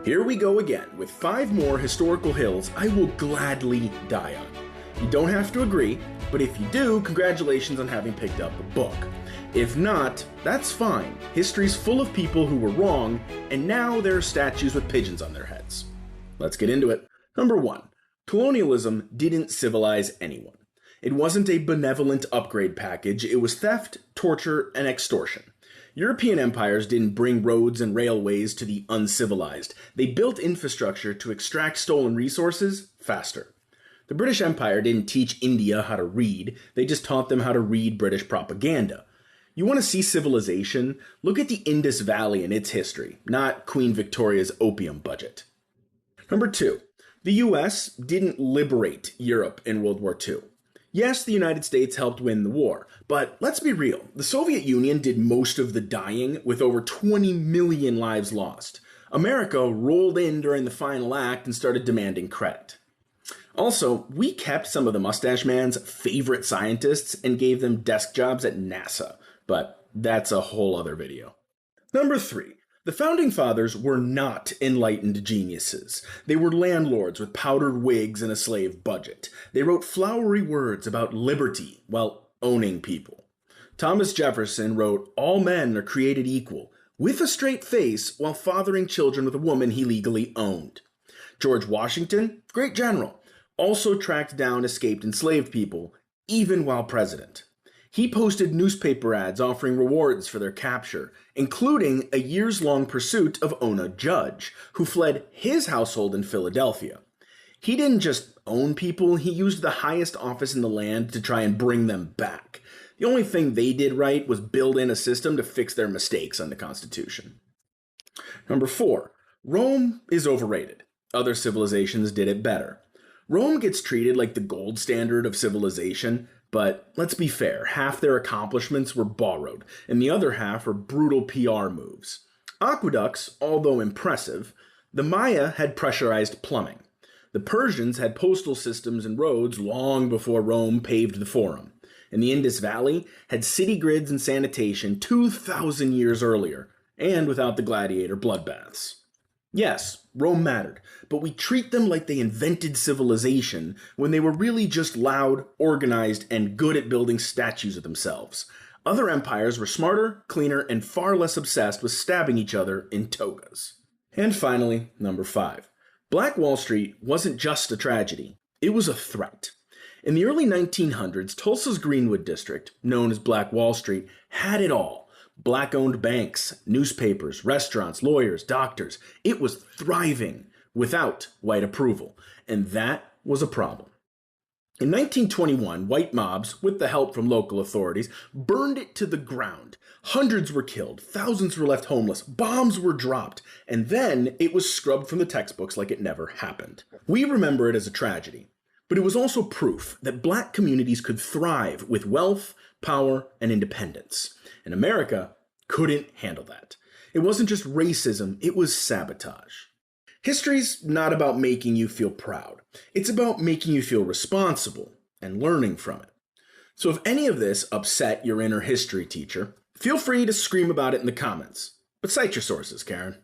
Here we go again with 5 more historical hills I will gladly die on. You don't have to agree, but if you do, congratulations on having picked up the book. If not, that's fine. History's full of people who were wrong, and now there are statues with pigeons on their heads. Let's get into it. Number 1. Colonialism didn't civilize anyone. It wasn't a benevolent upgrade package, it was theft, torture, and extortion. European empires didn't bring roads and railways to the uncivilized. They built infrastructure to extract stolen resources faster. The British Empire didn't teach India how to read, they just taught them how to read British propaganda. You want to see civilization? Look at the Indus Valley and its history, not Queen Victoria's opium budget. Number 2. The US didn't liberate Europe in World War II. Yes, the United States helped win the war, but let's be real, the Soviet Union did most of the dying with over 20 million lives lost. America rolled in during the final act and started demanding credit. Also, we kept some of the Mustache Man's favorite scientists and gave them desk jobs at NASA, but that's a whole other video. Number 3. The Founding Fathers were not enlightened geniuses. They were landlords with powdered wigs and a slave budget. They wrote flowery words about liberty while owning people. Thomas Jefferson wrote, "All men are created equal," with a straight face while fathering children with a woman he legally owned. George Washington, great general, also tracked down escaped enslaved people, even while president. He posted newspaper ads offering rewards for their capture, including a years-long pursuit of Ona Judge, who fled his household in Philadelphia. He didn't just own people, he used the highest office in the land to try and bring them back. The only thing they did right was build in a system to fix their mistakes on the Constitution. Number 4. Rome is overrated. Other civilizations did it better. Rome gets treated like the gold standard of civilization, but let's be fair, half their accomplishments were borrowed, and the other half were brutal PR moves. Aqueducts, although impressive, the Maya had pressurized plumbing. The Persians had postal systems and roads long before Rome paved the Forum, and the Indus Valley had city grids and sanitation 2,000 years earlier, and without the gladiator bloodbaths. Yes, Rome mattered, but we treat them like they invented civilization when they were really just loud, organized, and good at building statues of themselves. Other empires were smarter, cleaner, and far less obsessed with stabbing each other in togas. And finally, number 5. Black Wall Street wasn't just a tragedy, it was a threat. In the early 1900s, Tulsa's Greenwood district, known as Black Wall Street, had it all. Black-owned banks, newspapers, restaurants, lawyers, doctors. It was thriving without white approval, and that was a problem. In 1921, white mobs, with the help from local authorities, burned it to the ground. Hundreds were killed, thousands were left homeless, bombs were dropped, and then it was scrubbed from the textbooks like it never happened. We remember it as a tragedy, but it was also proof that black communities could thrive with wealth, power, and independence. And America couldn't handle that. It wasn't just racism, it was sabotage. History's not about making you feel proud. It's about making you feel responsible and learning from it. So if any of this upset your inner history teacher, feel free to scream about it in the comments. But cite your sources, Karen.